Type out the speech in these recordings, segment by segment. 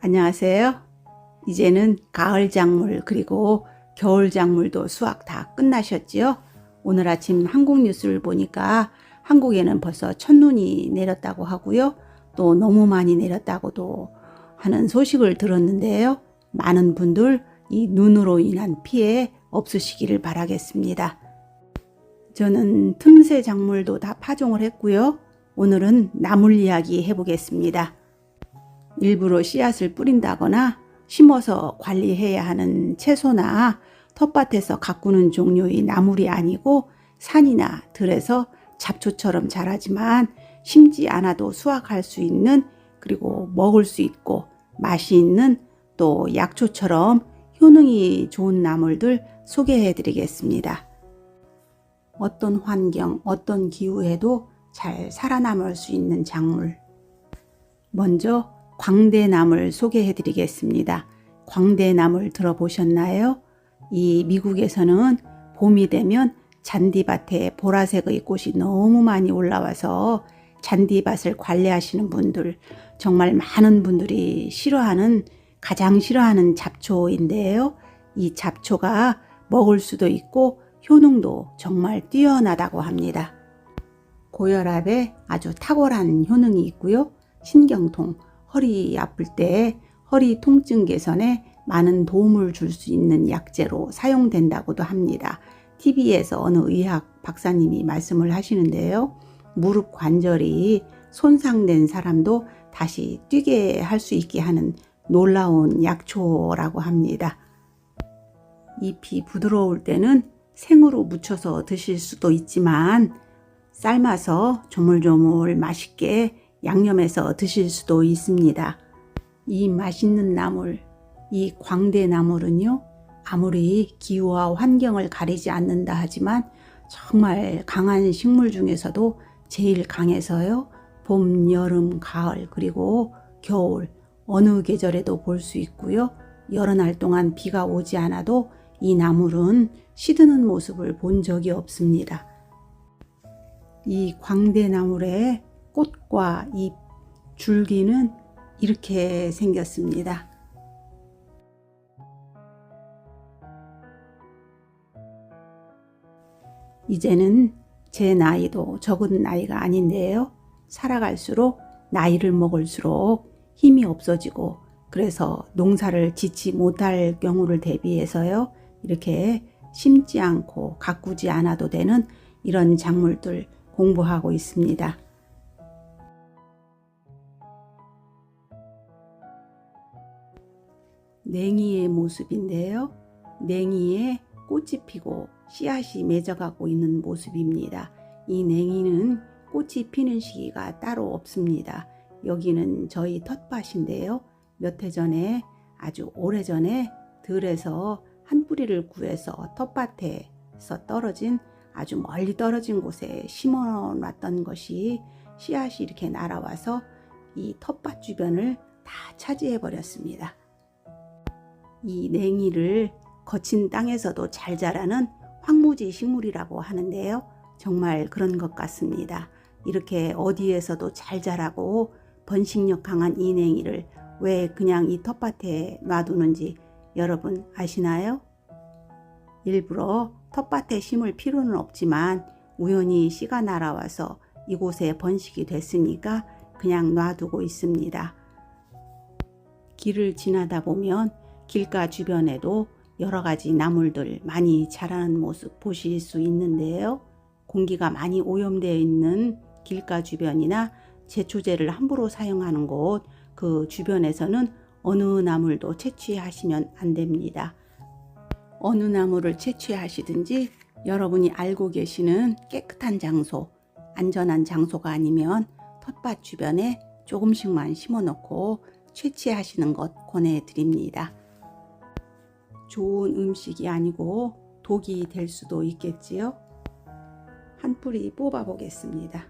안녕하세요. 이제는 가을 작물 그리고 겨울 작물도 수확 다 끝나셨지요? 오늘 아침 한국 뉴스를 보니까 한국에는 벌써 첫눈이 내렸다고 하고요. 또 너무 많이 내렸다고도 하는 소식을 들었는데요. 많은 분들 이 눈으로 인한 피해 없으시기를 바라겠습니다. 저는 틈새 작물도 다 파종을 했고요. 오늘은 나물 이야기 해보겠습니다. 일부러 씨앗을 뿌린다거나 심어서 관리해야 하는 채소나 텃밭에서 가꾸는 종류의 나물이 아니고 산이나 들에서 잡초처럼 자라지만 심지 않아도 수확할 수 있는, 그리고 먹을 수 있고 맛이 있는, 또 약초처럼 효능이 좋은 나물들 소개해 드리겠습니다. 어떤 환경, 어떤 기후에도 잘 살아남을 수 있는 작물. 먼저 광대나물 소개해 드리겠습니다. 광대나물 들어보셨나요? 이 미국에서는 봄이 되면 잔디밭에 보라색의 꽃이 너무 많이 올라와서 잔디밭을 관리하시는 분들, 정말 많은 분들이 가장 싫어하는 잡초인데요. 이 잡초가 먹을 수도 있고 효능도 정말 뛰어나다고 합니다. 고혈압에 아주 탁월한 효능이 있고요. 신경통, 허리 아플 때 허리 통증 개선에 많은 도움을 줄 수 있는 약재로 사용된다고도 합니다. TV에서 어느 의학 박사님이 말씀을 하시는데요. 무릎 관절이 손상된 사람도 다시 뛰게 할 수 있게 하는 놀라운 약초라고 합니다. 잎이 부드러울 때는 생으로 무쳐서 드실 수도 있지만 삶아서 조물조물 맛있게 양념해서 드실 수도 있습니다. 이 맛있는 나물, 이 광대나물은요, 아무리 기후와 환경을 가리지 않는다 하지만 정말 강한 식물 중에서도 제일 강해서요. 봄, 여름, 가을, 그리고 겨울 어느 계절에도 볼 수 있고요. 여러 날 동안 비가 오지 않아도 이 나물은 시드는 모습을 본 적이 없습니다. 이 광대나물의 꽃과 잎, 줄기는 이렇게 생겼습니다. 이제는 제 나이도 적은 나이가 아닌데요. 살아갈수록 나이를 먹을수록 힘이 없어지고, 그래서 농사를 짓지 못할 경우를 대비해서요. 이렇게 심지 않고 가꾸지 않아도 되는 이런 작물들 공부하고 있습니다. 냉이의 모습인데요. 냉이에 꽃이 피고 씨앗이 맺어가고 있는 모습입니다. 이 냉이는 꽃이 피는 시기가 따로 없습니다. 여기는 저희 텃밭인데요. 몇 해 전에, 아주 오래전에 들에서 한 뿌리를 구해서 텃밭에서 떨어진, 아주 멀리 떨어진 곳에 심어 놨던 것이 씨앗이 이렇게 날아와서 이 텃밭 주변을 다 차지해 버렸습니다. 이 냉이를 거친 땅에서도 잘 자라는 황무지 식물이라고 하는데요. 정말 그런 것 같습니다. 이렇게 어디에서도 잘 자라고 번식력 강한 이 냉이를 왜 그냥 이 텃밭에 놔두는지 여러분 아시나요? 일부러 텃밭에 심을 필요는 없지만 우연히 씨가 날아와서 이곳에 번식이 됐으니까 그냥 놔두고 있습니다. 길을 지나다 보면 길가 주변에도 여러 가지 나물들 많이 자라는 모습 보실 수 있는데요. 공기가 많이 오염되어 있는 길가 주변이나 제초제를 함부로 사용하는 곳, 그 주변에서는 어느 나물도 채취하시면 안 됩니다. 어느 나물을 채취하시든지 여러분이 알고 계시는 깨끗한 장소, 안전한 장소가 아니면 텃밭 주변에 조금씩만 심어 놓고 채취하시는 것 권해드립니다. 좋은 음식이 아니고 독이 될 수도 있겠지요. 한 뿌리 뽑아 보겠습니다.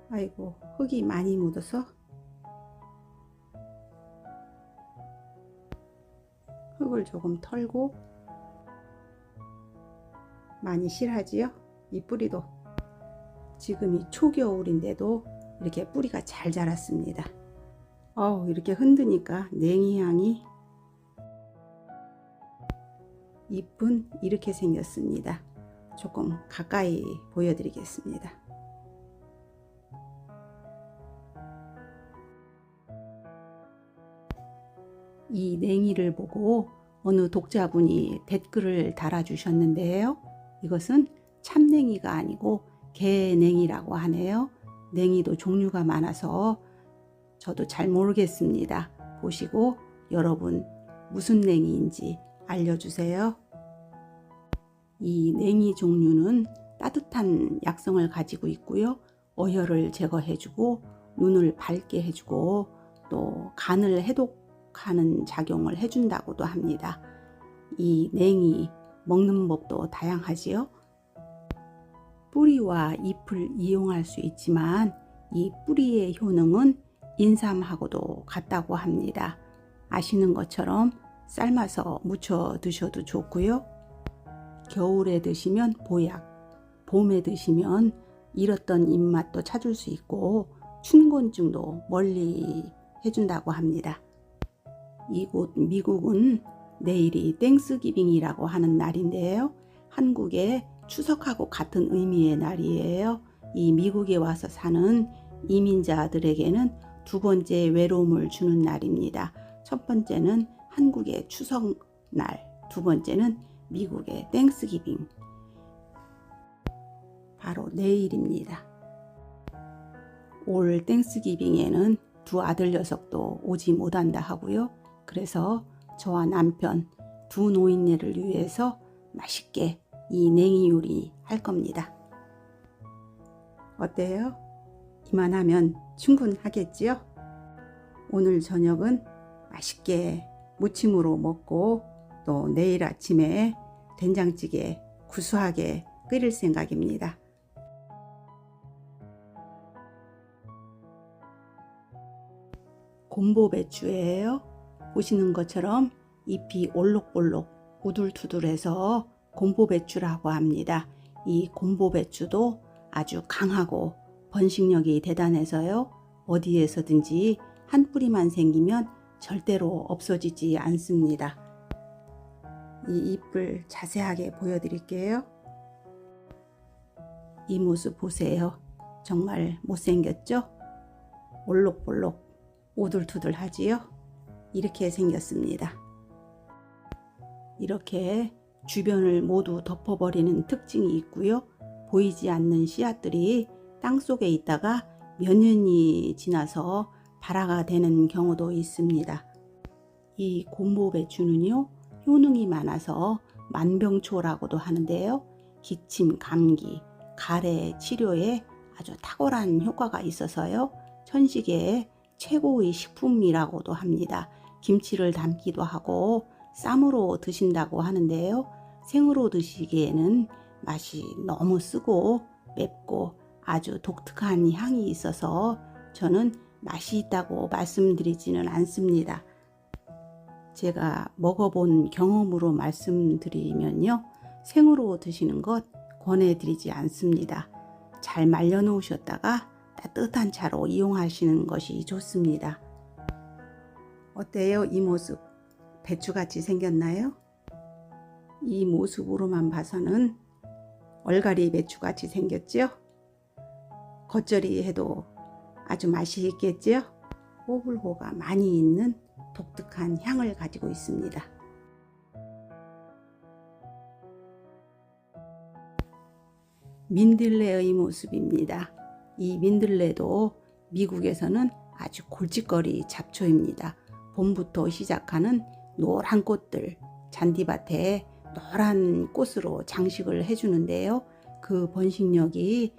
아이고, 흙이 많이 묻어서 흙을 조금 털고, 많이 실하지요? 이 뿌리도 지금이 초겨울인데도 이렇게 뿌리가 잘 자랐습니다. 이렇게 흔드니까 냉이 향이 잎은 이렇게 생겼습니다. 조금 가까이 보여드리겠습니다. 이 냉이를 보고 어느 독자분이 댓글을 달아주셨는데요. 이것은 참냉이가 아니고 개냉이라고 하네요. 냉이도 종류가 많아서 저도 잘 모르겠습니다. 보시고 여러분 무슨 냉이인지 알려주세요. 이 냉이 종류는 따뜻한 약성을 가지고 있고요. 어혈을 제거해주고 눈을 밝게 해주고 또 간을 해독하는 작용을 해준다고도 합니다. 이 냉이 먹는 법도 다양하지요. 뿌리와 잎을 이용할 수 있지만 이 뿌리의 효능은 인삼하고도 같다고 합니다. 아시는 것처럼 삶아서 무쳐 드셔도 좋고요. 겨울에 드시면 보약, 봄에 드시면 잃었던 입맛도 찾을 수 있고 춘곤증도 멀리 해준다고 합니다. 이곳 미국은 내일이 땡스기빙이라고 하는 날인데요. 한국의 추석하고 같은 의미의 날이에요. 이 미국에 와서 사는 이민자들에게는 두 번째 외로움을 주는 날입니다. 첫 번째는 한국의 추석날, 두 번째는 미국의 땡스기빙. 바로 내일입니다. 올 땡스기빙에는 두 아들 녀석도 오지 못한다 하고요. 그래서 저와 남편 두 노인네를 위해서 맛있게 이 냉이 요리 할 겁니다. 어때요? 이만하면 충분하겠지요? 오늘 저녁은 맛있게 무침으로 먹고 또 내일 아침에 된장찌개 구수하게 끓일 생각입니다. 곰보배추예요. 보시는 것처럼 잎이 올록올록 우둘투둘해서 곰보배추라고 합니다. 이 곰보배추도 아주 강하고 번식력이 대단해서요. 어디에서든지 한 뿌리만 생기면 절대로 없어지지 않습니다. 이 잎을 자세하게 보여드릴게요. 이 모습 보세요. 정말 못생겼죠? 올록볼록 오둘투둘하지요? 이렇게 생겼습니다. 이렇게 주변을 모두 덮어버리는 특징이 있고요. 보이지 않는 씨앗들이 땅속에 있다가 몇 년이 지나서 발화가 되는 경우도 있습니다. 이 곰보배추는요, 효능이 많아서 만병초라고도 하는데요. 기침, 감기, 가래 치료에 아주 탁월한 효과가 있어서요. 천식의 최고의 식품이라고도 합니다. 김치를 담기도 하고 쌈으로 드신다고 하는데요. 생으로 드시기에는 맛이 너무 쓰고 맵고 아주 독특한 향이 있어서 저는 맛이 있다고 말씀드리지는 않습니다. 제가 먹어본 경험으로 말씀드리면요. 생으로 드시는 것 권해드리지 않습니다. 잘 말려 놓으셨다가 따뜻한 차로 이용하시는 것이 좋습니다. 어때요? 이 모습 배추같이 생겼나요? 이 모습으로만 봐서는 얼갈이 배추같이 생겼죠? 겉절이 해도 아주 맛이 있겠죠? 호불호가 많이 있는 독특한 향을 가지고 있습니다. 민들레의 모습입니다. 이 민들레도 미국에서는 아주 골칫거리 잡초입니다. 봄부터 시작하는 노란 꽃들, 잔디밭에 노란 꽃으로 장식을 해주는데요. 그 번식력이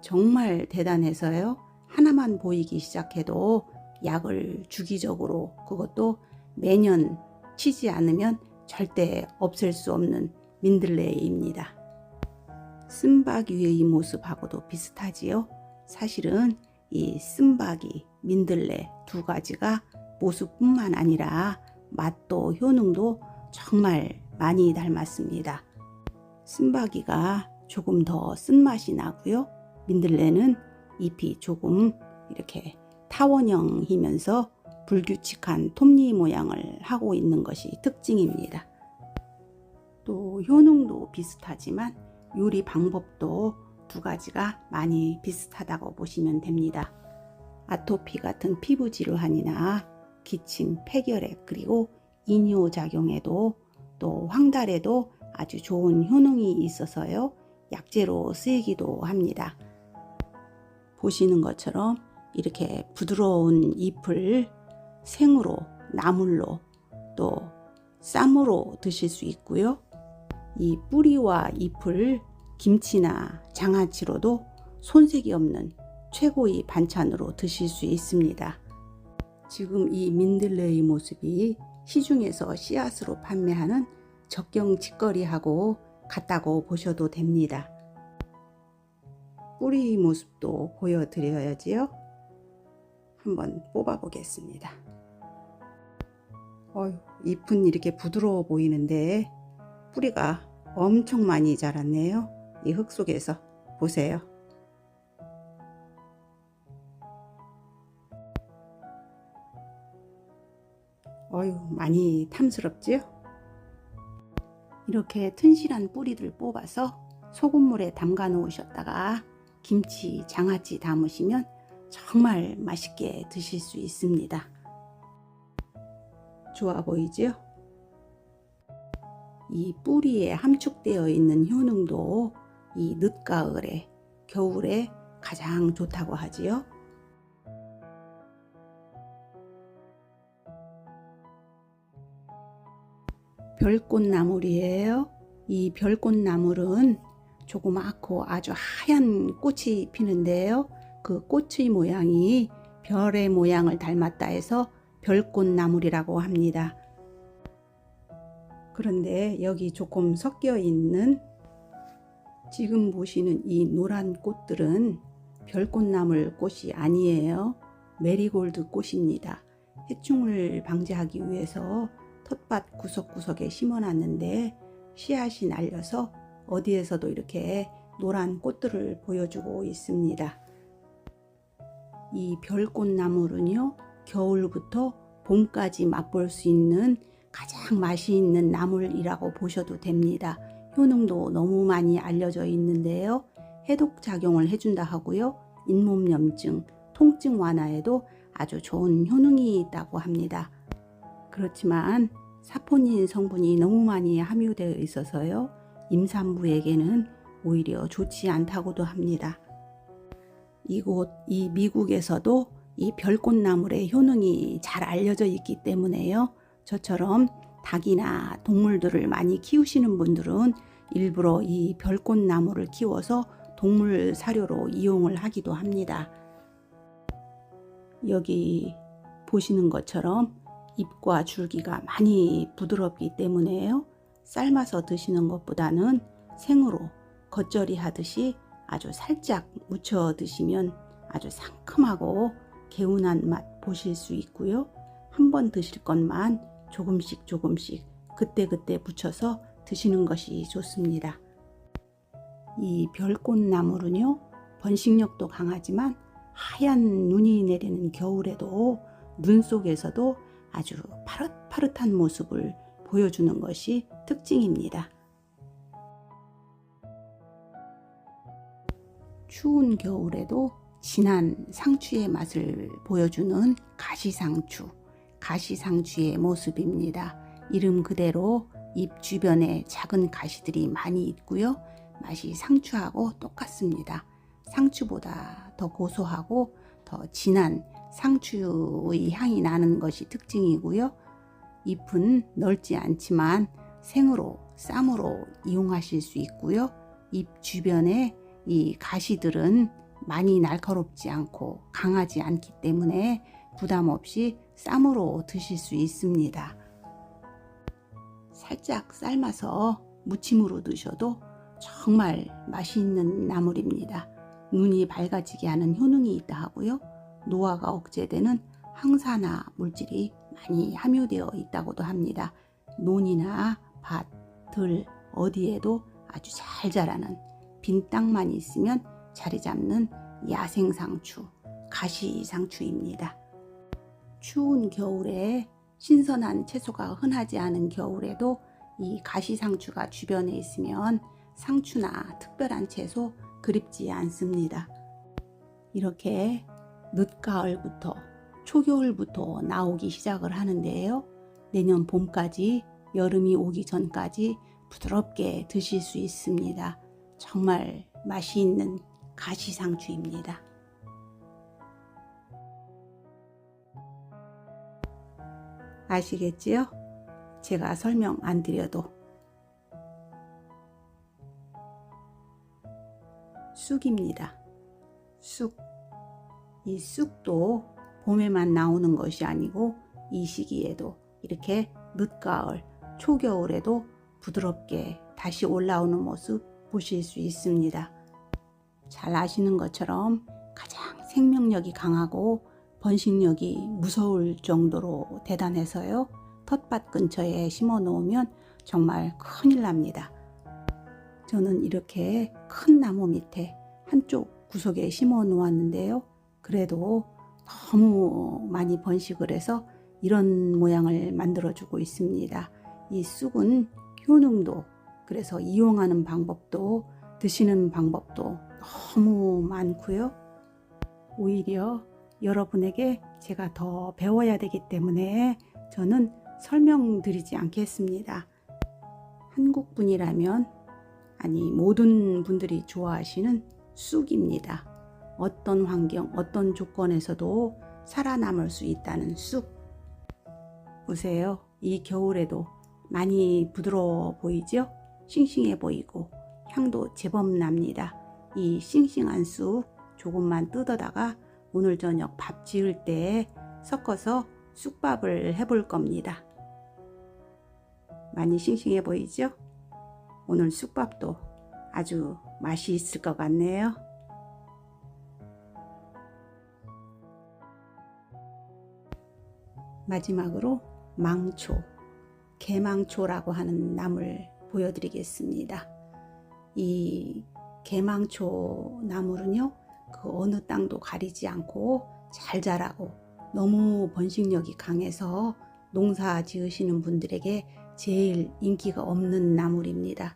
정말 대단해서요. 하나만 보이기 시작해도 약을 주기적으로, 그것도 매년 치지 않으면 절대 없앨 수 없는 민들레입니다. 쓴바귀의 모습하고도 비슷하지요. 사실은 이 쓴바귀, 민들레 두 가지가 모습뿐만 아니라 맛도 효능도 정말 많이 닮았습니다. 쓴바귀가 조금 더 쓴맛이 나고요. 민들레는 잎이 조금 이렇게 타원형이면서 불규칙한 톱니 모양을 하고 있는 것이 특징입니다. 또 효능도 비슷하지만 요리 방법도 두 가지가 많이 비슷하다고 보시면 됩니다. 아토피 같은 피부 질환이나 기침, 폐결핵, 그리고 이뇨작용에도 또 황달에도 아주 좋은 효능이 있어서요. 약재로 쓰이기도 합니다. 보시는 것처럼 이렇게 부드러운 잎을 생으로, 나물로, 또 쌈으로 드실 수 있고요. 이 뿌리와 잎을 김치나 장아찌로도 손색이 없는 최고의 반찬으로 드실 수 있습니다. 지금 이 민들레의 모습이 시중에서 씨앗으로 판매하는 적경직거리하고 같다고 보셔도 됩니다. 뿌리 모습도 보여드려야지요. 한번 뽑아 보겠습니다. 잎은 이렇게 부드러워 보이는데 뿌리가 엄청 많이 자랐네요. 이 흙 속에서 보세요. 많이 탐스럽지요? 이렇게 튼실한 뿌리들 뽑아서 소금물에 담가 놓으셨다가 김치, 장아찌 담으시면 정말 맛있게 드실 수 있습니다. 좋아 보이지요? 이 뿌리에 함축되어 있는 효능도 이 늦가을에, 겨울에 가장 좋다고 하지요. 별꽃나물이에요. 이 별꽃나물은 조그맣고 아주 하얀 꽃이 피는데요. 그 꽃의 모양이 별의 모양을 닮았다 해서 별꽃나물이라고 합니다. 그런데 여기 조금 섞여 있는 지금 보시는 이 노란 꽃들은 별꽃나물 꽃이 아니에요. 메리골드 꽃입니다. 해충을 방지하기 위해서 텃밭 구석구석에 심어놨는데 씨앗이 날려서 어디에서도 이렇게 노란 꽃들을 보여주고 있습니다. 이 별꽃나물은요, 겨울부터 봄까지 맛볼 수 있는 가장 맛이 있는 나물이라고 보셔도 됩니다. 효능도 너무 많이 알려져 있는데요. 해독작용을 해준다 하고요. 잇몸염증, 통증 완화에도 아주 좋은 효능이 있다고 합니다. 그렇지만 사포닌 성분이 너무 많이 함유되어 있어서요. 임산부에게는 오히려 좋지 않다고도 합니다. 이 미국에서도 이 별꽃나물의 효능이 잘 알려져 있기 때문에요. 저처럼 닭이나 동물들을 많이 키우시는 분들은 일부러 이 별꽃나물을 키워서 동물 사료로 이용을 하기도 합니다. 여기 보시는 것처럼 잎과 줄기가 많이 부드럽기 때문에요. 삶아서 드시는 것보다는 생으로 겉절이 하듯이 아주 살짝 무쳐 드시면 아주 상큼하고 개운한 맛 보실 수 있고요. 한번 드실 것만 조금씩 그때그때 무쳐서 드시는 것이 좋습니다. 이 별꽃나물은요, 번식력도 강하지만 하얀 눈이 내리는 겨울에도 눈 속에서도 아주 파릇파릇한 모습을 보여주는 것이 특징입니다. 추운 겨울에도 진한 상추의 맛을 보여주는 가시상추의 모습입니다. 이름 그대로 잎 주변에 작은 가시들이 많이 있고요. 맛이 상추하고 똑같습니다. 상추보다 더 고소하고 더 진한 상추의 향이 나는 것이 특징이고요. 잎은 넓지 않지만 생으로, 쌈으로 이용하실 수 있고요. 잎 주변에 이 가시들은 많이 날카롭지 않고 강하지 않기 때문에 부담 없이 쌈으로 드실 수 있습니다. 살짝 삶아서 무침으로 드셔도 정말 맛있는 나물입니다. 눈이 밝아지게 하는 효능이 있다 하고요. 노화가 억제되는 항산화 물질이 많이 함유되어 있다고도 합니다. 논이나 밭, 들 어디에도 아주 잘 자라는 빈 땅만 있으면 자리 잡는 야생상추, 가시상추입니다. 추운 겨울에 신선한 채소가 흔하지 않은 겨울에도 이 가시상추가 주변에 있으면 상추나 특별한 채소 그립지 않습니다. 이렇게 늦가을부터 초겨울부터 나오기 시작을 하는데요. 내년 봄까지 여름이 오기 전까지 부드럽게 드실 수 있습니다. 정말 맛이 있는 가시상추입니다. 아시겠지요? 제가 설명 안 드려도. 쑥입니다. 쑥. 이 쑥도 봄에만 나오는 것이 아니고 이 시기에도 이렇게 늦가을, 초겨울에도 부드럽게 다시 올라오는 모습 보실 수 있습니다. 잘 아시는 것처럼 가장 생명력이 강하고 번식력이 무서울 정도로 대단해서요. 텃밭 근처에 심어 놓으면 정말 큰일 납니다. 저는 이렇게 큰 나무 밑에 한쪽 구석에 심어 놓았는데요. 그래도 너무 많이 번식을 해서 이런 모양을 만들어주고 있습니다. 이 쑥은 효능도, 그래서 이용하는 방법도, 드시는 방법도 너무 많고요. 오히려 여러분에게 제가 더 배워야 되기 때문에 저는 설명드리지 않겠습니다. 한국 분이라면, 아니 모든 분들이 좋아하시는 쑥입니다. 어떤 환경, 어떤 조건에서도 살아남을 수 있다는 쑥. 보세요. 이 겨울에도 많이 부드러워 보이죠? 싱싱해 보이고 향도 제법 납니다. 이 싱싱한 쑥 조금만 뜯어다가 오늘 저녁 밥 지을 때 섞어서 쑥밥을 해볼 겁니다. 많이 싱싱해 보이죠? 오늘 쑥밥도 아주 맛이 있을 것 같네요. 마지막으로 망초, 개망초라고 하는 나물 보여드리겠습니다. 이 개망초 나물은요, 그 어느 땅도 가리지 않고 잘 자라고 너무 번식력이 강해서 농사 지으시는 분들에게 제일 인기가 없는 나물입니다.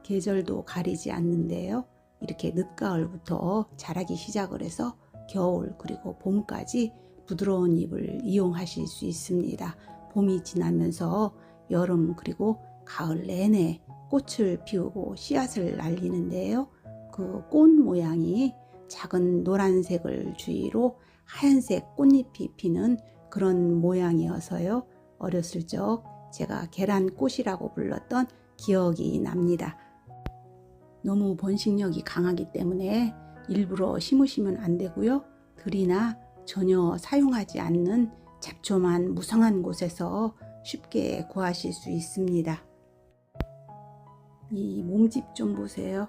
계절도 가리지 않는데요. 이렇게 늦가을부터 자라기 시작을 해서 겨울 그리고 봄까지 부드러운 잎을 이용하실 수 있습니다. 봄이 지나면서 여름 그리고 가을 내내 꽃을 피우고 씨앗을 날리는데요. 그 꽃 모양이 작은 노란색을 주위로 하얀색 꽃잎이 피는 그런 모양이어서요. 어렸을 적 제가 계란꽃이라고 불렀던 기억이 납니다. 너무 번식력이 강하기 때문에 일부러 심으시면 안 되고요. 들이나 전혀 사용하지 않는 잡초만 무성한 곳에서 쉽게 구하실 수 있습니다. 이 몸집 좀 보세요.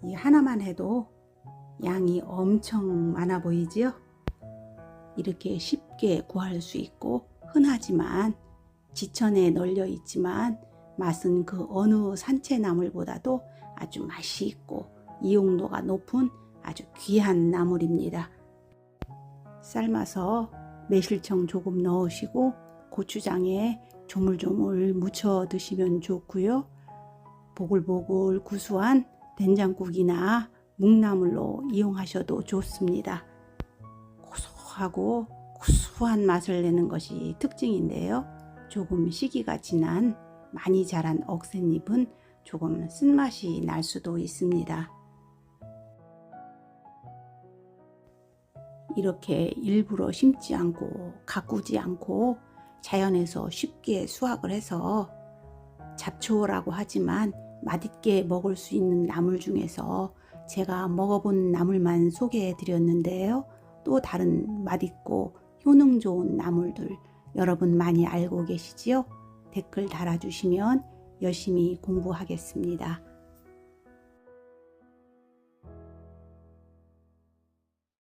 이 하나만 해도 양이 엄청 많아 보이지요? 이렇게 쉽게 구할 수 있고 흔하지만 지천에 널려 있지만 맛은 그 어느 산채나물보다도 아주 맛이 있고 이용도가 높은 아주 귀한 나물입니다. 삶아서 매실청 조금 넣으시고 고추장에 조물조물 무쳐 드시면 좋고요. 보글보글 구수한 된장국이나 묵나물로 이용하셔도 좋습니다. 고소하고 구수한 맛을 내는 것이 특징인데요. 조금 시기가 지난 많이 자란 억센잎은 조금 쓴맛이 날 수도 있습니다. 이렇게 일부러 심지 않고 가꾸지 않고 자연에서 쉽게 수확을 해서 잡초라고 하지만 맛있게 먹을 수 있는 나물 중에서 제가 먹어본 나물만 소개해 드렸는데요. 또 다른 맛있고 효능 좋은 나물들 여러분 많이 알고 계시지요? 댓글 달아주시면 열심히 공부하겠습니다.